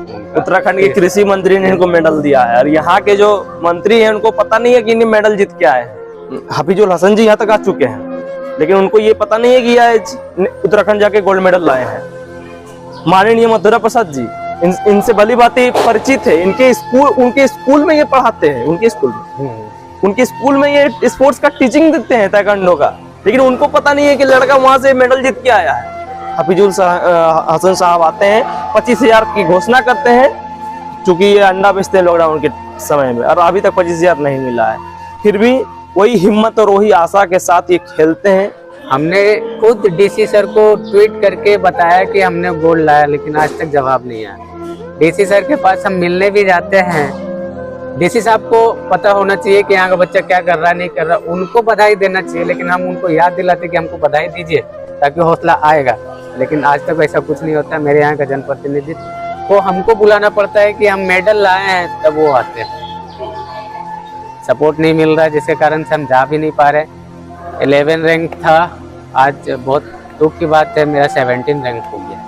उत्तराखंड के कृषि मंत्री ने इनको मेडल दिया है और यहाँ के जो मंत्री हैं उनको पता नहीं है कि इन्हें मेडल जीत के आए हैं। हफीजुल हसन जी यहाँ तक आ चुके हैं लेकिन उनको ये पता नहीं है कि यह उत्तराखंड जाके गोल्ड मेडल लाए हैं। माननीय मधुरा प्रसाद जी इनसे भली बातें परिचित है। उनके स्कूल में ये पढ़ाते हैं। उनके स्कूल में ये स्पोर्ट्स का टीचिंग देते हैं ताइक्वांडो का, लेकिन उनको पता नहीं है कि लड़का वहां से मेडल जीत के आया है। हफीजुल हसन साहब आते हैं, 25,000 की घोषणा करते हैं, क्योंकि ये अंडा बेचते हैं लॉकडाउन के समय में, और अभी तक 25,000 नहीं मिला है। फिर भी वही हिम्मत और वही आशा के साथ ये खेलते हैं। हमने खुद डीसी सर को ट्वीट करके बताया कि हमने गोल्ड लाया, लेकिन आज तक जवाब नहीं आया। डीसी सर के पास हम मिलने भी जाते हैं। डीसी साहब को पता होना चाहिए कि यहाँ का बच्चा क्या कर रहा है, नहीं कर रहा, उनको बधाई देना चाहिए, लेकिन हम उनको याद दिलाते कि हमको बधाई दीजिए ताकि हौसला आएगा, लेकिन आज तक ऐसा कुछ नहीं होता। मेरे यहाँ का जनप्रतिनिधि को हमको बुलाना पड़ता है कि हम मेडल लाए हैं, तब वो आते हैं। सपोर्ट नहीं मिल रहा है, जिसके कारण से हम जा भी नहीं पा रहे। 11 रैंक था, आज बहुत दुख की बात है मेरा 17 रैंक हो गया।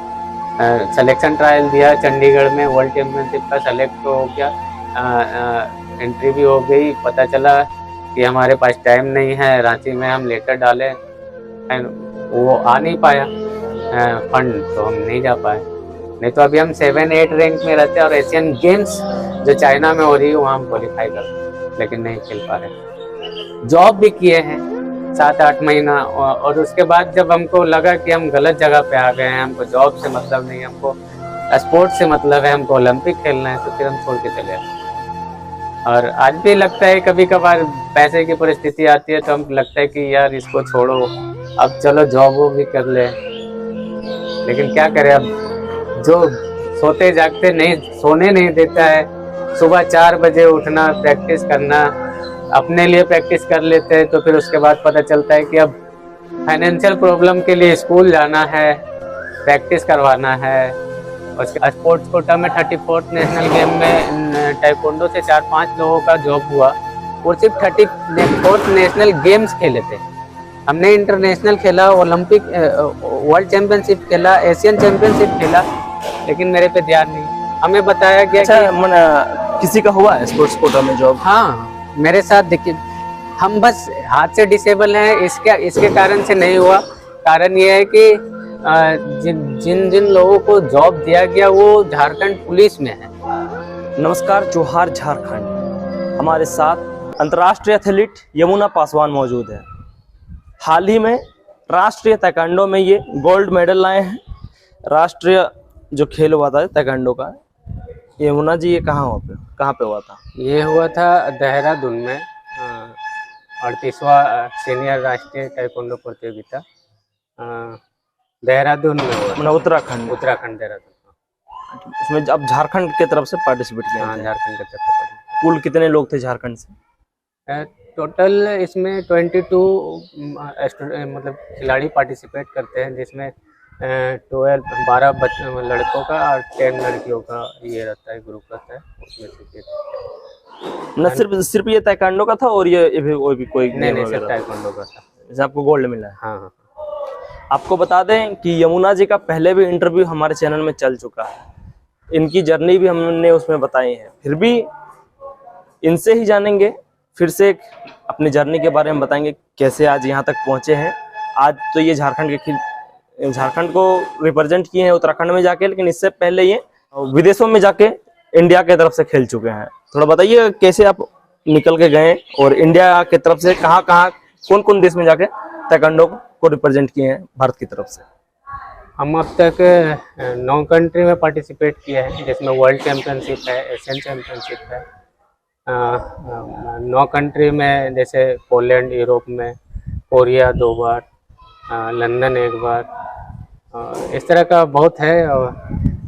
सिलेक्शन ट्रायल दिया चंडीगढ़ में, वर्ल्ड चैंपियनशिप का सेलेक्ट हो गया, एंट्री भी हो गई। पता चला कि हमारे पास टाइम नहीं है, रांची में हम लेटर डाले एंड वो आ नहीं पाया फंड, तो हम नहीं जा पाए। नहीं तो अभी हम 7-8 रैंक में रहते और एशियन गेम्स जो चाइना में हो रही है वहाँ हम क्वालिफाई करते, लेकिन नहीं खेल पा रहे। जॉब भी किए हैं 7-8 महीना, और उसके बाद जब हमको लगा कि हम गलत जगह पे आ गए हैं, हमको जॉब से मतलब नहीं, हमको स्पोर्ट्स से मतलब है, हमको ओलंपिक खेलना है, तो फिर हम छोड़ के चले आए। और आज भी लगता है कभी कभार पैसे की परिस्थिति आती है तो हम लगता है कि यार इसको छोड़ो, अब चलो जॉब वो भी कर ले, लेकिन क्या करें, अब जो सोते जागते नहीं सोने नहीं देता है। सुबह 4 बजे उठना, प्रैक्टिस करना, अपने लिए प्रैक्टिस कर लेते हैं, तो फिर उसके बाद पता चलता है कि अब फाइनेंशियल प्रॉब्लम के लिए स्कूल जाना है, प्रैक्टिस करवाना है। उसके स्पोर्ट्स कोटा में 34th नेशनल गेम में ताइक्वांडो से 4-5 लोगों का जॉब हुआ, और सिर्फ 34th नेशनल गेम्स खेले थे। हमने इंटरनेशनल खेला, ओलंपिक, वर्ल्ड चैंपियनशिप खेला, एशियन चैंपियनशिप खेला, लेकिन मेरे पे ध्यान नहीं। हमें बताया गया कि किसी का हुआ है स्पोर्ट्स कोटा में जॉब? हाँ, मेरे साथ देखिए, हम बस हाथ से डिसेबल हैं, इसके कारण से नहीं हुआ। कारण ये है कि जिन लोगों को जॉब दिया गया वो झारखंड पुलिस में है। नमस्कार, जोहार झारखंड। हमारे साथ अंतर्राष्ट्रीय एथलीट यमुना पासवान मौजूद है। हाल ही में राष्ट्रीय ताइक्वांडो में ये गोल्ड मेडल लाए हैं। राष्ट्रीय जो खेल हुआ था ताइक्वांडो का, यमुना जी ये कहाँ पे हुआ था? ये हुआ था देहरादून में, 38वां सीनियर राष्ट्रीय ताइक्वांडो प्रतियोगिता देहरादून में हुआ। मतलब उत्तराखंड देहरादून। इसमें अब झारखंड के तरफ से पार्टिसिपेट किया? हाँ, झारखंड के तरफ से। कुल कितने लोग थे झारखंड से? टोटल इसमें 22 मतलब खिलाड़ी पार्टिसिपेट करते हैं, जिसमें 12 लड़कों का और 10 लड़कियों का ये रहता है, ग्रुप रहता है। उसमें न सिर्फ ये ताइक्वांडो का था और ये भी कोई नहीं, सिर्फ ताइक्वांडो का था। जैसे आपको गोल्ड मिला है? हाँ। आपको बता दें कि यमुना जी का पहले भी इंटरव्यू हमारे चैनल में चल चुका है। इनकी जर्नी भी हमने उसमें बताई है। फिर भी इनसे ही जानेंगे, फिर से अपनी जर्नी के बारे में बताएंगे, कैसे आज यहाँ तक पहुँचे हैं। आज तो ये झारखंड को रिप्रेजेंट किए हैं उत्तराखंड में जाके, लेकिन इससे पहले ये विदेशों में जाके इंडिया के तरफ से खेल चुके हैं। थोड़ा बताइए कैसे आप निकल के गए और इंडिया के तरफ से कहाँ कौन देश में जाके ताइक्वांडो को रिप्रेजेंट किए हैं भारत की तरफ से? हम अब तक 9 कंट्री में पार्टिसिपेट किए हैं, जिसमें वर्ल्ड चैंपियनशिप है, एशियन चैंपियनशिप है। 9 कंट्री में, जैसे पोलैंड, यूरोप में, कोरिया 2 बार, लंदन 1 बार, इस तरह का बहुत है।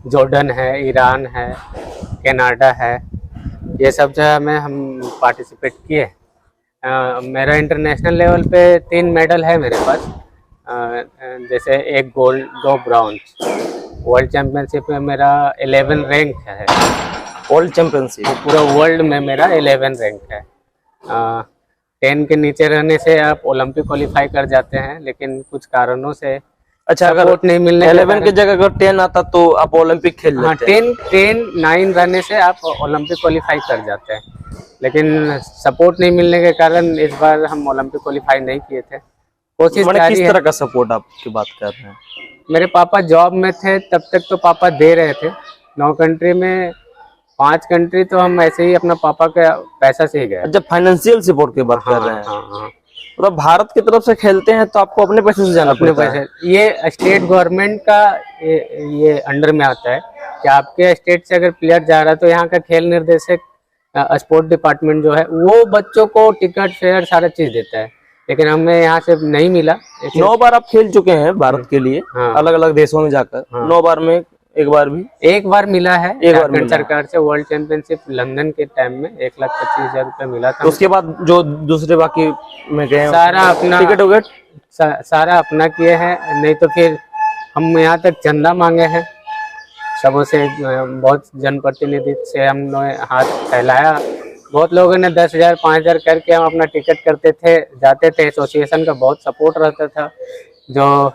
जॉर्डन है, ईरान है, कनाडा है, ये सब जगह में हम पार्टिसिपेट किए। मेरा इंटरनेशनल लेवल पे 3 मेडल है मेरे पास, जैसे 1 गोल्ड 2 ब्रॉन्ज। वर्ल्ड चैंपियनशिप में मेरा 11 रैंक है। वर्ल्ड चैंपियनशिप पूरा वर्ल्ड में मेरा 11 रैंक है। 10 के नीचे रहने से आप ओलंपिक क्वालिफाई कर जाते हैं, लेकिन कुछ कारणों से अच्छा, अगर सपोर्ट नहीं मिलने के 11 की जगह अगर 10 आता तो आप ओलंपिक खेल हाँ, लेते हैं। 9 रहने से आप ओलंपिक क्वालिफाई कर जाते हैं, लेकिन सपोर्ट नहीं मिलने के कारण इस बार हम ओलंपिक क्वालिफाई नहीं किए थे। कोशिश मैंने जारी किस है। तरह का सपोर्ट आपकी बात कर रहे हैं? मेरे पापा जॉब में थे तब तक तो पापा दे रहे थे, 9 कंट्री में 5 कंट्री तो हम ऐसे ही अपना पापा का पैसा से ही गए। जब फाइनेंशियल सपोर्ट की बात कर रहे हैं, हाँ। मतलब भारत की तरफ से खेलते हैं तो आपको अपने पैसे से जाना अपने पड़ता है। पैसे, ये स्टेट गवर्नमेंट का ये अंडर में आता है कि आपके स्टेट से अगर प्लेयर जा रहा है तो यहाँ का खेल निर्देशक स्पोर्ट डिपार्टमेंट जो है वो बच्चों को टिकट फेयर सारा चीज देता है, लेकिन हमें यहाँ से नहीं मिला। 9 बार आप खेल चुके हैं भारत के लिए, हाँ। अलग अलग देशों में जाकर। 9 बार में एक बार मिला है एक बार झारखंड मिला। सरकार से वर्ल्ड चैंपियनशिप लंदन के टाइम में 1,25,000 रुपये मिला था। तो उसके बाद जो दूसरे बाकी में गए सारा अपना टिकट विकेट सारा अपना किए हैं, नहीं तो फिर हम यहाँ तक चंदा मांगे हैं सबों से, बहुत जनप्रतिनिधि से हमने हाथ फैलाया। बहुत लोगों ने 10,000 5,000 करके हम अपना टिकट करते थे, जाते थे। एसोसिएशन का बहुत सपोर्ट रहता था, जो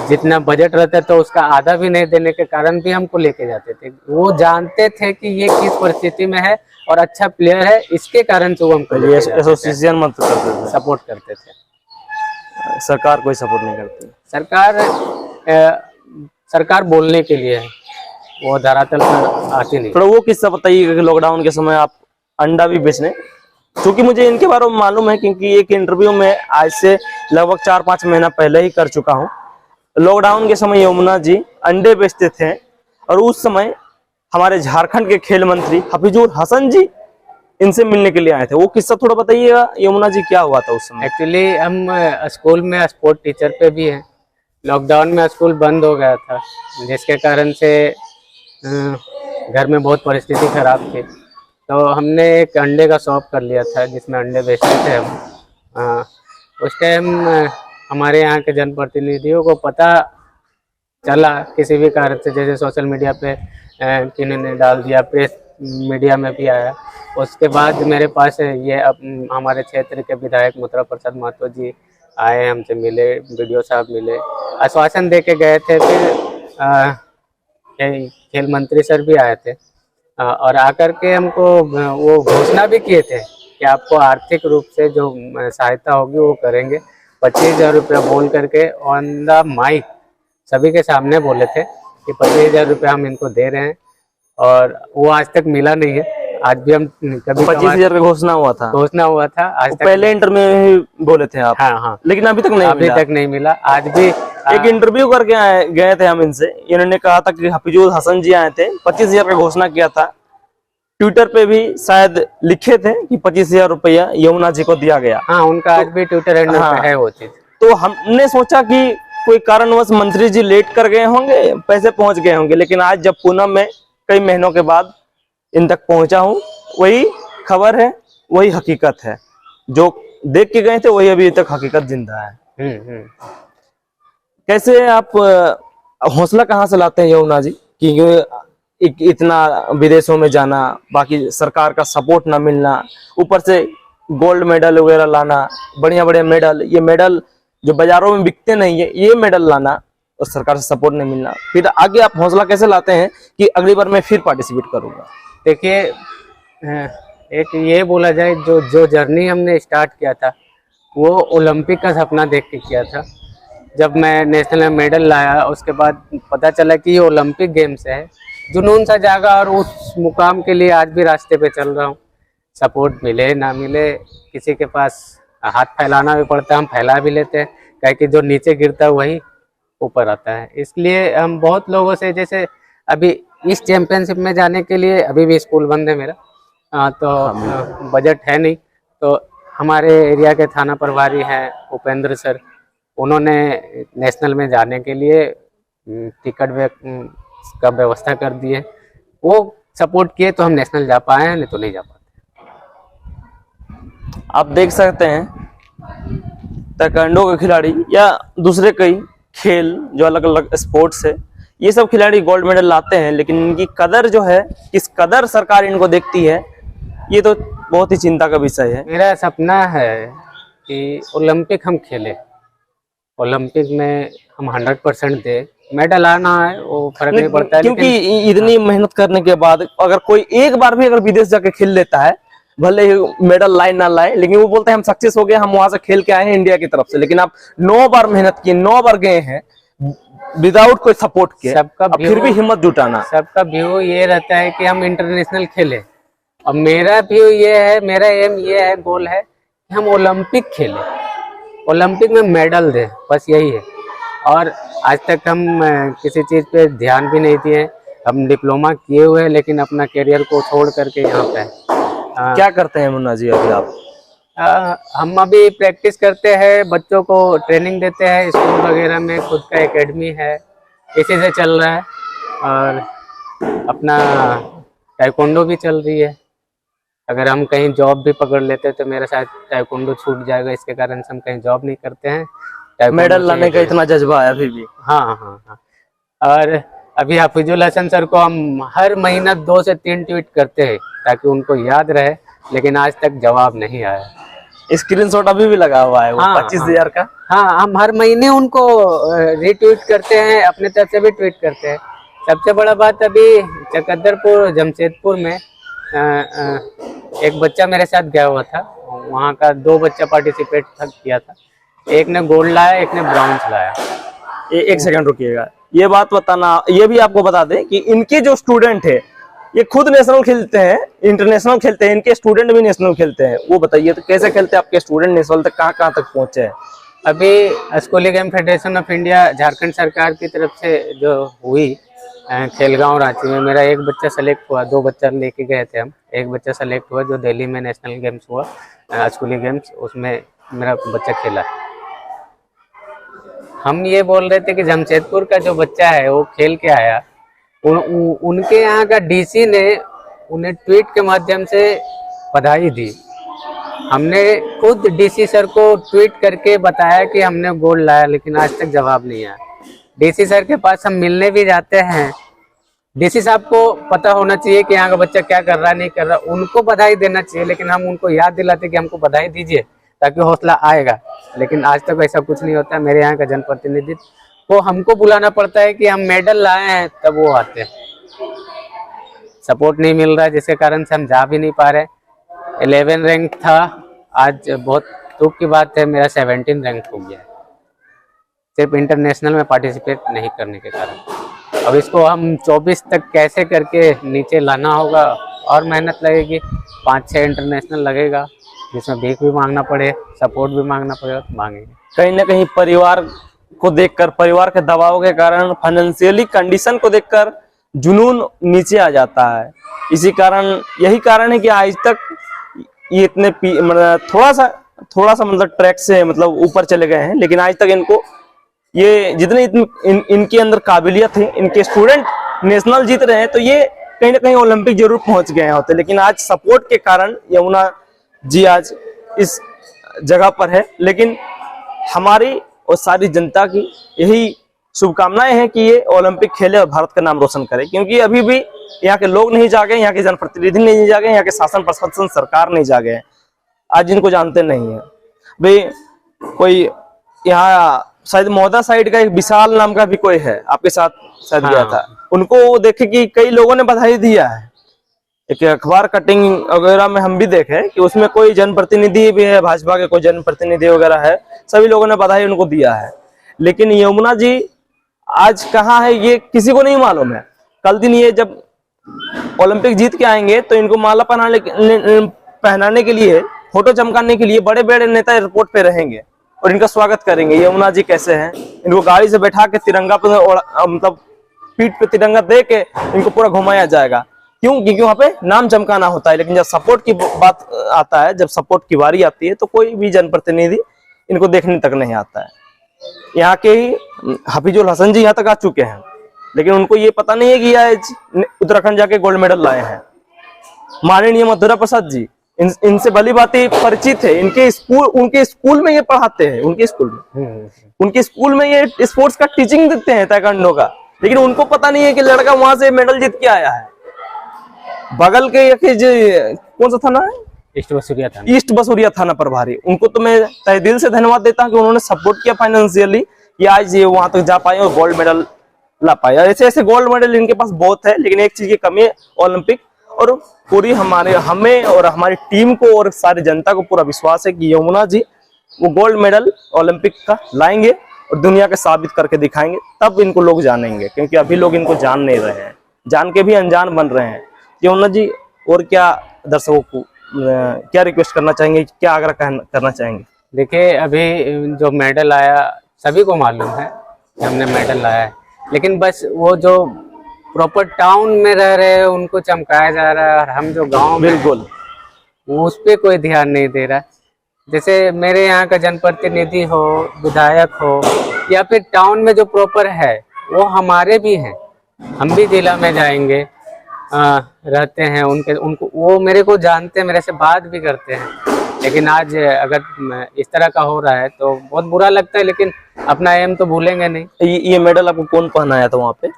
जितना बजट रहता था उसका आधा भी नहीं देने के कारण भी हमको लेके जाते थे। वो जानते थे कि ये किस परिस्थिति में है और अच्छा प्लेयर है, इसके कारण से वो हमको एसोसिएशन मत करते थे, सपोर्ट करते थे। सरकार कोई सपोर्ट नहीं करती। सरकार बोलने के लिए है, वो धरातल पर आती नहीं। थोड़ा वो किस्सा बताइए कि लॉकडाउन के समय आप अंडा भी बेचने, क्योंकि मुझे इनके बारे में मालूम है, क्योंकि एक इंटरव्यू में आज से लगभग 4-5 महीना पहले ही कर चुका हूँ। लॉकडाउन के समय यमुना जी अंडे बेचते थे और उस समय हमारे झारखंड के खेल मंत्री हफीजुल हसन जी इनसे मिलने के लिए आए थे। वो किस्सा थोड़ा बताइएगा, यमुना जी क्या हुआ था उस समय? एक्चुअली हम स्कूल में स्पोर्ट टीचर पे भी हैं। लॉकडाउन में स्कूल बंद हो गया था, जिसके कारण से घर में बहुत परिस्थिति खराब थी, तो हमने एक अंडे का शॉप कर लिया था जिसमें अंडे बेचते थे हम। उस टाइम हमारे यहाँ के जनप्रतिनिधियों को पता चला किसी भी कारण से, जैसे सोशल मीडिया पे किन्हीं ने डाल दिया, प्रेस मीडिया में भी आया। उसके बाद मेरे पास ये हमारे क्षेत्र के विधायक मुत्रा प्रसाद महतो जी आए, हमसे मिले, वीडियो साहब मिले, आश्वासन दे के गए थे। फिर खेल मंत्री सर भी आए थे और आकर के हमको वो घोषणा भी किए थे कि आपको आर्थिक रूप से जो सहायता होगी वो करेंगे। 25,000 रुपया बोल करके ऑन द माइक सभी के सामने बोले थे कि 25,000 रुपया हम इनको दे रहे हैं, और वो आज तक मिला नहीं है। आज भी हम कभी 25,000 का घोषणा हुआ था आज तक। पहले इंटरव्यू में ही बोले थे आप? हाँ, लेकिन अभी तक नहीं मिला। आज भी एक इंटरव्यू करके गए थे हम इनसे, इन्होंने कहा था कि हफीजुल हसन जी आए थे, 25,000 का घोषणा किया था। ट्विटर पे भी शायद लिखे थे कि 25,000 रुपया यमुना जी को दिया गया। हाँ, उनका आज भी ट्विटर हैंडल पे है वो चीज। तो हमने सोचा कि कोई कारणवश मंत्री जी लेट कर गए होंगे, पैसे पहुंच गए होंगे, लेकिन आज जब पुनः मैं कई महीनों के बाद इन तक पहुंचा हूं, वही खबर है, वही हकीकत है। जो देख के गए थे वही अभी तक हकीकत जिंदा है। कैसे आप हौसला कहाँ से लाते हैं यमुना जी कि इतना विदेशों में जाना, बाकी सरकार का सपोर्ट ना मिलना, ऊपर से गोल्ड मेडल वगैरह लाना, बढ़िया बढ़िया मेडल, ये मेडल जो बाजारों में बिकते नहीं है, ये मेडल लाना और सरकार से सपोर्ट नहीं मिलना, फिर आगे आप हौसला कैसे लाते हैं कि अगली बार मैं फिर पार्टिसिपेट करूंगा? देखिए, एक ये बोला जाए, जो जर्नी हमने स्टार्ट किया था वो ओलंपिक का सपना देख के किया था। जब मैं नेशनल मेडल लाया उसके बाद पता चला कि ये ओलंपिक गेम्स है, जुनून सा जागा और उस मुकाम के लिए आज भी रास्ते पे चल रहा हूँ। सपोर्ट मिले ना मिले, किसी के पास हाथ फैलाना भी पड़ता है, हम फैला भी लेते हैं, क्या कि जो नीचे गिरता है वही ऊपर आता है। इसलिए हम बहुत लोगों से, जैसे अभी इस चैंपियनशिप में जाने के लिए अभी भी स्कूल बंद है मेरा, तो बजट है नहीं, तो हमारे एरिया के थाना प्रभारी हैं उपेंद्र सर, उन्होंने नेशनल में जाने के लिए टिकट का व्यवस्था कर दिए। वो सपोर्ट किए तो हम नेशनल जा पाए हैं, नहीं तो नहीं जा पाते। आप देख सकते हैं ताइक्वांडो के खिलाड़ी या दूसरे कई खेल जो अलग अलग स्पोर्ट्स है, ये सब खिलाड़ी गोल्ड मेडल लाते हैं, लेकिन इनकी कदर जो है, किस कदर सरकार इनको देखती है, ये तो बहुत ही चिंता का विषय है। मेरा सपना है कि ओलंपिक हम खेलें, ओलंपिक में हम 100% दे। मेडल आना है वो फर्क नहीं पड़ता है, क्योंकि इतनी मेहनत करने के बाद अगर कोई एक बार भी अगर विदेश जाके खेल लेता है, भले ही मेडल लाए ना लाए, लेकिन वो बोलते हैं हम सक्सेस हो गए, हम वहां से खेल के आए हैं इंडिया की तरफ से। लेकिन आप 9 बार मेहनत की, 9 बार गए हैं विदाउट कोई सपोर्ट के, सबका अब फिर भी हिम्मत जुटाना। सबका व्यू ये रहता है कि हम इंटरनेशनल खेले, और मेरा व्यू ये है, मेरा एम ये है, गोल है कि हम ओलंपिक खेले, ओलंपिक में मेडल दे, बस यही है। और आज तक हम किसी चीज़ पे ध्यान भी नहीं दिए। हम डिप्लोमा किए हुए हैं, लेकिन अपना करियर को छोड़ करके यहाँ पे क्या करते हैं मुन्ना जी अभी आप? हम अभी प्रैक्टिस करते हैं, बच्चों को ट्रेनिंग देते हैं, स्कूल वगैरह में खुद का एकेडमी है, इसी से चल रहा है। और अपना ताइक्वांडो भी चल रही है। अगर हम कहीं जॉब भी पकड़ लेते तो मेरा शायद ताइक्वांडो छूट जाएगा, इसके कारण से हम कहीं जॉब नहीं करते हैं। मेडल लाने का इतना जज्बा है अभी भी? हाँ हाँ हाँ। और अभी हाफिजुल हसन सर को हम हर महीना 2 से 3 ट्वीट करते हैं ताकि उनको याद रहे, लेकिन आज तक जवाब नहीं आया। स्क्रीनशॉट अभी भी लगा हुआ है वो 25,000 का। हाँ, हम हर महीने उनको रीट्वीट करते हैं, अपने तरफ से भी ट्वीट करते हैं। सबसे बड़ा बात, अभी चकद्दरपुर जमशेदपुर में एक बच्चा मेरे साथ गया हुआ था, वहाँ का 2 बच्चा पार्टिसिपेट किया था, एक ने गोल्ड लाया, एक ने ब्रॉन्ज लाया। एक सेकंड रुकिएगा, ये बात बताना, ये भी आपको बता दें कि इनके जो स्टूडेंट है ये खुद नेशनल खेलते हैं, इंटरनेशनल खेलते हैं, इनके स्टूडेंट भी नेशनल खेलते हैं। वो बताइए तो कैसे खेलते हैं आपके स्टूडेंट, नेशनल तक कहाँ तक पहुंचे हैं? अभी स्कूली game federation of India Jharkhand सरकार की तरफ से जो हुई खेलगांव रांची में, मेरा एक बच्चा सेलेक्ट हुआ, 2 बच्चा लेके गए थे हम, एक बच्चा सेलेक्ट हुआ जो दिल्ली में नेशनल गेम्स हुआ स्कूली गेम्स, उसमें मेरा बच्चा खेला। हम ये बोल रहे थे कि जमशेदपुर का जो बच्चा है वो खेल के आया, उनके यहाँ का डीसी ने उन्हें ट्वीट के माध्यम से बधाई दी। हमने खुद डीसी सर को ट्वीट करके बताया कि हमने गोल्ड लाया, लेकिन आज तक जवाब नहीं आया। डीसी सर के पास हम मिलने भी जाते हैं, डीसी साहब को पता होना चाहिए कि यहाँ का बच्चा क्या कर रहा है, नहीं कर रहा, उनको बधाई देना चाहिए, लेकिन हम उनको याद दिलाते कि हमको बधाई दीजिए ताकि हौसला आएगा, लेकिन आज तक ऐसा कुछ नहीं होता। मेरे यहाँ का जनप्रतिनिधि को हमको बुलाना पड़ता है कि हम मेडल लाए हैं, तब वो आते हैं। सपोर्ट नहीं मिल रहा है, जिसके कारण से हम जा भी नहीं पा रहे। 11 रैंक था, आज बहुत दुख की बात है मेरा 17 रैंक हो गया है, सिर्फ इंटरनेशनल में पार्टिसिपेट नहीं करने के कारण। अब इसको हम 24 तक कैसे करके नीचे लाना होगा, और मेहनत लगेगी, 5-6 इंटरनेशनल लगेगा, जिसमें भीख भी मांगना पड़े, सपोर्ट भी मांगना पड़ेगा, तो मांगेंगे। कहीं ना कहीं परिवार को देखकर, परिवार के दबाव के कारण, फाइनेंशियली कंडीशन को देखकर जुनून नीचे आ जाता है। इसी कारण, यही कारण है कि आज तक ये इतने मतलब थोड़ा सा मतलब ट्रैक से मतलब ऊपर चले गए हैं, लेकिन आज तक इनको ये जितने इनके अंदर काबिलियत है, इनके स्टूडेंट नेशनल जीत रहे हैं, तो ये कहीं ना कहीं ओलंपिक जरूर पहुंच गए होते, लेकिन आज सपोर्ट के कारण यमुना जी आज इस जगह पर है। लेकिन हमारी और सारी जनता की यही शुभकामनाएं हैं कि ये ओलंपिक खेले और भारत का नाम रोशन करे, क्योंकि अभी भी यहाँ के लोग नहीं जागे, यहाँ के जनप्रतिनिधि नहीं जागे, यहाँ के शासन प्रशासन सरकार नहीं जागे हैं, आज इनको जानते नहीं है। भाई कोई यहाँ शायद मौदा साइड का एक विशाल नाम का भी कोई है, आपके साथ शायद गया था, उनको देखे कि कई लोगों ने बधाई दिया है। एक अखबार कटिंग वगैरह में हम भी देखे कि उसमें कोई जनप्रतिनिधि भी है, भाजपा के कोई जनप्रतिनिधि वगैरह है, सभी लोगों ने बधाई उनको दिया है। लेकिन यमुना जी आज कहाँ है ये किसी को नहीं मालूम है। कल दिन ये जब ओलंपिक जीत के आएंगे तो इनको माला पहनाने के लिए, फोटो चमकाने के लिए बड़े बड़े नेता एयरपोर्ट पे रहेंगे और इनका स्वागत करेंगे। यमुना जी कैसे हैं, इनको गाड़ी से बैठा के तिरंगा पे मतलब पीठ पे तिरंगा दे के इनको पूरा घुमाया जाएगा। क्यों? क्योंकि वहां पे नाम चमकाना होता है। लेकिन जब सपोर्ट की बात आता है, जब सपोर्ट की बारी आती है, तो कोई भी जनप्रतिनिधि इनको देखने तक नहीं आता है। यहाँ के ही हाफिजुल हसन जी यहाँ तक आ चुके हैं, लेकिन उनको ये पता नहीं है कि आज उत्तराखंड जाके गोल्ड मेडल लाए हैं। माननीय मधुरा प्रसाद जी इनसे भली बातें परिचित है, उनके स्कूल में ये पढ़ाते हैं, उनके स्कूल में ये स्पोर्ट्स का टीचिंग देते हैं ताइक्वांडो का, लेकिन उनको पता नहीं है कि लड़का वहां से मेडल जीत के आया है। बगल के कौन सा थाना है, ईस्ट बसुरिया थाना प्रभारी, उनको तो मैं तहे दिल से धन्यवाद देता हूं कि उन्होंने सपोर्ट किया फाइनेंशियली कि आज ये वहां तक जा पाए और गोल्ड मेडल ला पाए। ऐसे ऐसे गोल्ड मेडल इनके पास बहुत है, लेकिन एक चीज की कमी है, ओलंपिक। और पूरी हमें और हमारी टीम को और सारी जनता को पूरा विश्वास है कि यमुना जी वो गोल्ड मेडल ओलंपिक का लाएंगे और दुनिया के साबित करके दिखाएंगे, तब इनको लोग जानेंगे। क्योंकि अभी लोग इनको जान नहीं रहे हैं, जान के भी अनजान बन रहे हैं। यमुना जी और क्या दर्शकों को क्या रिक्वेस्ट करना चाहेंगे, क्या आग्रह करना चाहेंगे? देखिए, अभी जो मेडल आया सभी को मालूम है कि हमने मेडल लाया है, लेकिन बस वो जो प्रॉपर टाउन में रह रहे हैं उनको चमकाया जा रहा है, और हम जो गांव में बिल्कुल वो उस पर कोई ध्यान नहीं दे रहा। जैसे मेरे यहाँ का जनप्रतिनिधि हो, विधायक हो, या फिर टाउन में जो प्रॉपर है वो हमारे भी हैं, हम भी जिला में जाएंगे, रहते हैं उनको वो मेरे को जानते हैं, मेरे से बात भी करते हैं। लेकिन आज अगर इस तरह का हो रहा है तो बहुत बुरा लगता है, लेकिन अपना एम तो भूलेंगे नहीं। ये मेडल आपको कौन पहनाया था वहाँ पे?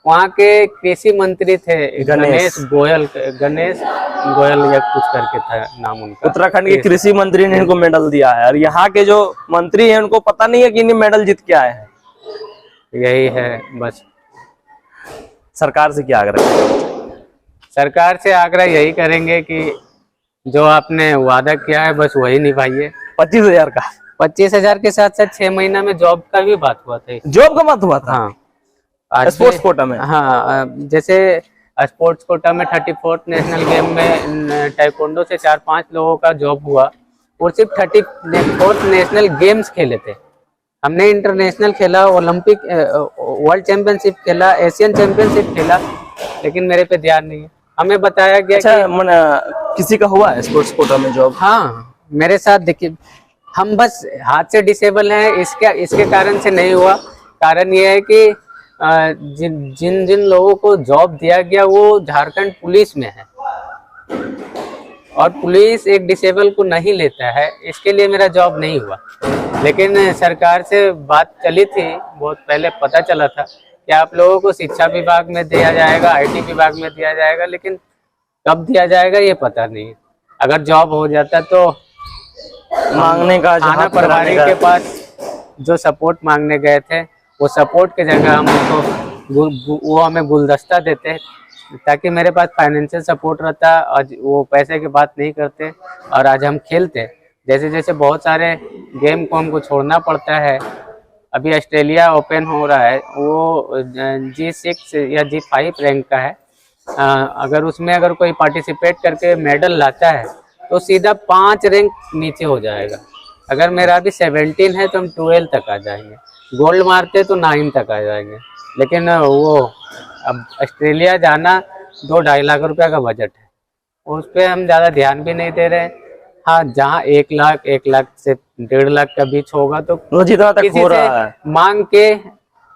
वहाँ के कृषि मंत्री थे गणेश गोयल या कुछ करके था नाम उनका। उत्तराखंड के कृषि मंत्री ने इनको मेडल दिया है, और यहाँ के जो मंत्री हैं उनको पता नहीं है कि इन्हें मेडल जीत के आए हैं। यही है बस। सरकार से क्या आग्रह करेंगे? सरकार से आग्रह यही करेंगे कि जो आपने वादा किया है बस वही निभाइए। 25,000 का? 25,000 के साथ साथ 6 महीना में जॉब का भी बात हुआ था। जॉब का बात हुआ था? हाँ, स्पोर्ट्स कोटा में। हाँ, जैसे स्पोर्ट्स कोटा में 34th नेशनल गेम में टाइकोंडो से 4-5 लोगों का जॉब हुआ, और सिर्फ 34th नेशनल गेम्स खेले थे। हमने इंटरनेशनल खेला, ओलंपिक वर्ल्ड चैंपियनशिप खेला, एशियन चैंपियनशिप खेला, लेकिन मेरे पे ध्यान नहीं है। हमें बताया गया कि किसी का हुआ है स्पोर्ट्स कोटा में जॉब? हाँ, मेरे साथ देखिए, हम बस हाथ से डिसेबल हैं, इसके कारण से नहीं हुआ। कारण ये है कि जिन लोगों को जॉब दिया गया वो झारखंड पुलिस में है, और पुलिस एक डिसेबल को नहीं लेता है, इसके लिए मेरा जॉब नहीं हुआ। लेकिन सरकार से बात चली थी, बहुत पहले पता चला था कि आप लोगों को शिक्षा विभाग में दिया जाएगा, IT विभाग में दिया जाएगा, लेकिन कब दिया जाएगा ये पता नहीं। अगर जॉब हो जाता तो मांगने का थाना प्रभारी के पास जो सपोर्ट मांगने गए थे, वो सपोर्ट के जगह हम उनको वो हमें गुलदस्ता देते, ताकि मेरे पास फाइनेंशियल सपोर्ट रहता, आज वो पैसे की बात नहीं करते और आज हम खेलते। जैसे जैसे बहुत सारे गेम को हमको छोड़ना पड़ता है। अभी ऑस्ट्रेलिया ओपन हो रहा है, वो G6 या G5 रैंक का है। अगर उसमें अगर कोई पार्टिसिपेट करके मेडल लाता है तो सीधा 5 रैंक नीचे हो जाएगा। अगर मेरा अभी 17 है तो हम 12 तक आ जाएंगे, गोल्ड मारते तो 9 तक आ जाएंगे। लेकिन वो अब ऑस्ट्रेलिया जाना 2-2.5 लाख रुपया का बजट है, उस पर हम ज़्यादा ध्यान भी नहीं दे रहे हैं। हाँ, जहाँ 1 लाख से 1.5 लाख का बीच होगा तो जितना तक हो रहा है मांग के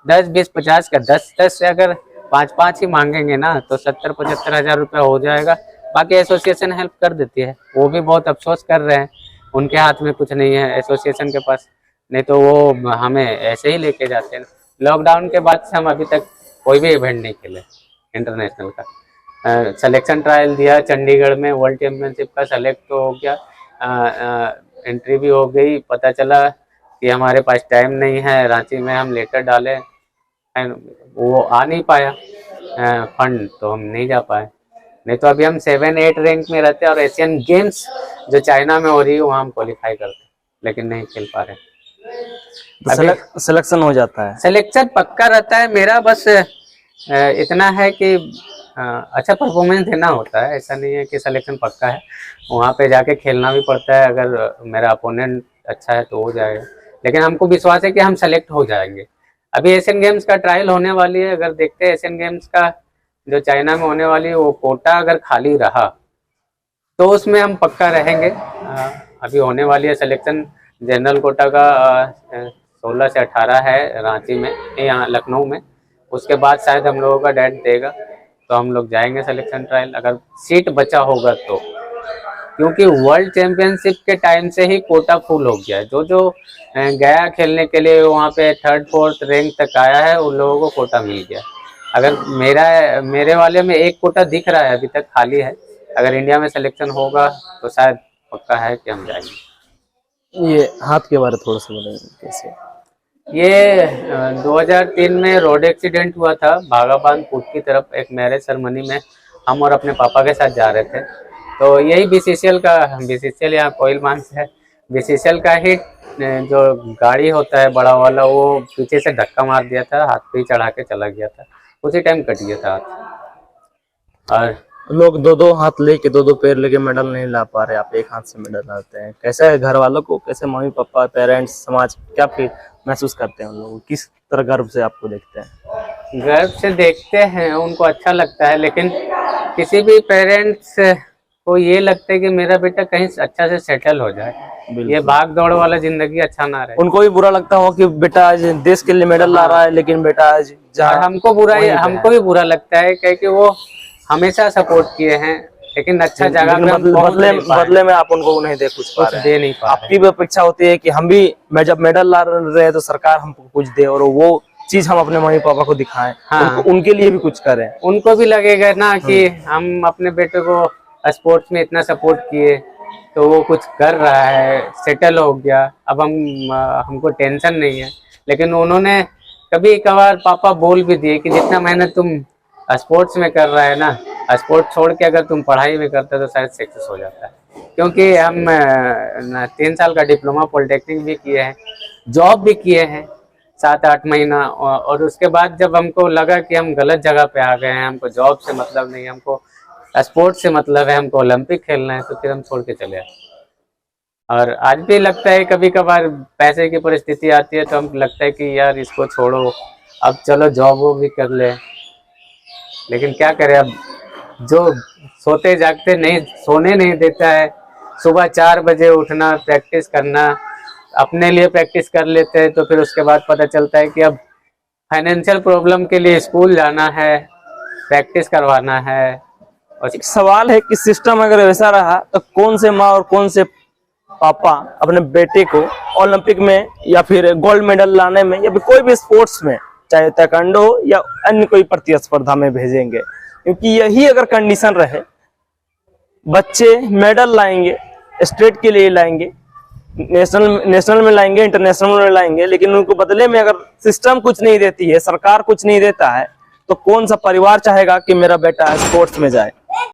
10, 20, 50 का 10 से अगर 5 ही मांगेंगे ना तो 70-75 हजार रुपया हो जाएगा। बाकी एसोसिएशन हेल्प कर देती है, वो भी बहुत अफसोस कर रहे हैं, उनके हाथ में कुछ नहीं है एसोसिएशन के पास, नहीं तो वो हमें ऐसे ही लेके जाते हैं। लॉकडाउन के बाद से हम अभी तक कोई भी इवेंट नहीं खेले इंटरनेशनल का। सिलेक्शन ट्रायल दिया चंडीगढ़ में, वर्ल्ड चैंपियनशिप का सेलेक्ट तो हो गया, एंट्री भी हो गई। पता चला कि हमारे पास टाइम नहीं है, रांची में हम लेटर डाले, वो आ नहीं पाया फंड, तो हम नहीं जा पाए। नहीं तो अभी हम 7-8 रैंक में रहते और एशियन गेम्स जो चाइना में हो रही है वहाँ हम क्वालिफाई करते, लेकिन नहीं खेल पा रहे। सिलेक्शन हो जाता है? सिलेक्शन पक्का रहता है मेरा, बस इतना है कि अच्छा परफॉर्मेंस देना होता है, ऐसा नहीं है कि सिलेक्शन पक्का है। वहाँ पे जाके खेलना भी पड़ता है, अगर मेरा अपोनेंट अच्छा है तो हो जाएगा, लेकिन हमको विश्वास है कि हम सेलेक्ट हो जाएंगे। अभी एशियन गेम्स का ट्रायल होने वाली है, अगर देखते हैं एशियन गेम्स का जो चाइना में होने वाली है वो कोटा अगर खाली रहा तो उसमें हम पक्का रहेंगे। अभी होने वाली है सिलेक्शन जनरल कोटा का 16 से 18 है रांची में, यहाँ लखनऊ में, उसके बाद शायद हम लोगों का डेट देगा तो हम लोग जाएंगे सिलेक्शन ट्रायल, अगर सीट बचा होगा तो। क्योंकि वर्ल्ड चैंपियनशिप के टाइम से ही कोटा फुल हो गया है, जो गया खेलने के लिए वहाँ पे 3rd-4th रैंक तक आया है उन लोगों को कोटा मिल गया। अगर मेरे वाले में एक कोटा दिख रहा है अभी तक खाली है, अगर इंडिया में सिलेक्शन होगा तो शायद पक्का है कि हम जाएंगे। ये हाथ के बारे में थोड़ा सा बोलेंगे कैसे? ये 2003 में रोड एक्सीडेंट हुआ था भागाबाद पुट की तरफ। एक मैरिज सेरेमनी में हम और अपने पापा के साथ जा रहे थे, तो यही बीसीसीएल यहाँ कोयल मांस है, बीसीसीएल का ही जो गाड़ी होता है बड़ा वाला, वो पीछे से धक्का मार दिया था, हाथ पे ही चढ़ा के चला गया था, उसी टाइम कट गया था हाथ। और लोग दो दो हाथ लेके दो दो पैर लेके मेडल नहीं ला पा रहे, आप एक हाथ से मेडल लाते हैं। कैसा है घर वालों को, कैसे मम्मी पापा पेरेंट्स समाज क्या फील महसूस करते हैं उन लोग, किस तरह गर्व से आपको देखते हैं? गर्व से देखते हैं, उनको अच्छा लगता है, लेकिन किसी भी पेरेंट्स को ये लगता है कि मेरा बेटा कहीं अच्छा से सेटल हो जाए, ये भाग दौड़ वाला जिंदगी अच्छा ना रहे। उनको भी बुरा लगता हो कि बेटा आज देश के लिए मेडल ला रहा है, लेकिन बेटा आज हमको भी बुरा लगता है, क्योंकि वो हमेशा सपोर्ट किए हैं, लेकिन अच्छा जगह पे बदले में आप उनको नहीं दे कुछ दे नहीं पा। आपकी भी अपेक्षा होती है कि हम भी, मैं जब मेडल ला रहे हैं तो सरकार हमको कुछ दे और वो चीज हम अपने मम्मी पापा को दिखाएं। हाँ। उनके लिए भी कुछ करें। उनको भी लगेगा ना कि हम अपने बेटे को स्पोर्ट्स में इतना सपोर्ट किए, तो वो कुछ कर रहा है, सेटल हो गया, अब हमको टेंशन नहीं है। लेकिन उन्होंने कभी कभार पापा बोल भी दिए कि जितना मेहनत तुम स्पोर्ट्स में कर रहा है ना, स्पोर्ट्स छोड़ के अगर तुम पढ़ाई में करते तो शायद सक्सेस हो जाता है। क्योंकि हम 3 साल का डिप्लोमा पॉलिटेक्निक भी किए हैं, जॉब भी किए हैं 7-8 महीना, और उसके बाद जब हमको लगा कि हम गलत जगह पे आ गए हैं, हमको जॉब से मतलब नहीं, हमको स्पोर्ट्स से मतलब है, हमको ओलंपिक खेलना है, तो फिर हम छोड़ के चले आए। और आज भी लगता है कभी कभार पैसे की परिस्थिति आती है तो हम लगता है कि यार इसको छोड़ो, अब चलो जॉब वो भी कर ले। लेकिन क्या करें, अब जो सोते जागते नहीं, सोने नहीं देता है, सुबह 4 बजे उठना, प्रैक्टिस करना, अपने लिए प्रैक्टिस कर लेते हैं, तो फिर उसके बाद पता चलता है कि अब फाइनेंशियल प्रॉब्लम के लिए स्कूल जाना है, प्रैक्टिस करवाना है। और एक सवाल है कि सिस्टम अगर वैसा रहा तो कौन से माँ और कौन से पापा अपने बेटे को ओलंपिक में या फिर गोल्ड मेडल लाने में या फिर कोई भी स्पोर्ट्स में, चाहे ताइक्वांडो हो या अन्य कोई प्रतिस्पर्धा में भेजेंगे? क्योंकि यही अगर कंडीशन रहे, बच्चे मेडल लाएंगे, स्टेट के लिए लाएंगे, नेशनल में लाएंगे, इंटरनेशनल में लाएंगे, लेकिन उनको बदले में अगर सिस्टम कुछ नहीं देती है, सरकार कुछ नहीं देता है, तो कौन सा परिवार चाहेगा कि मेरा बेटा स्पोर्ट्स में जाए?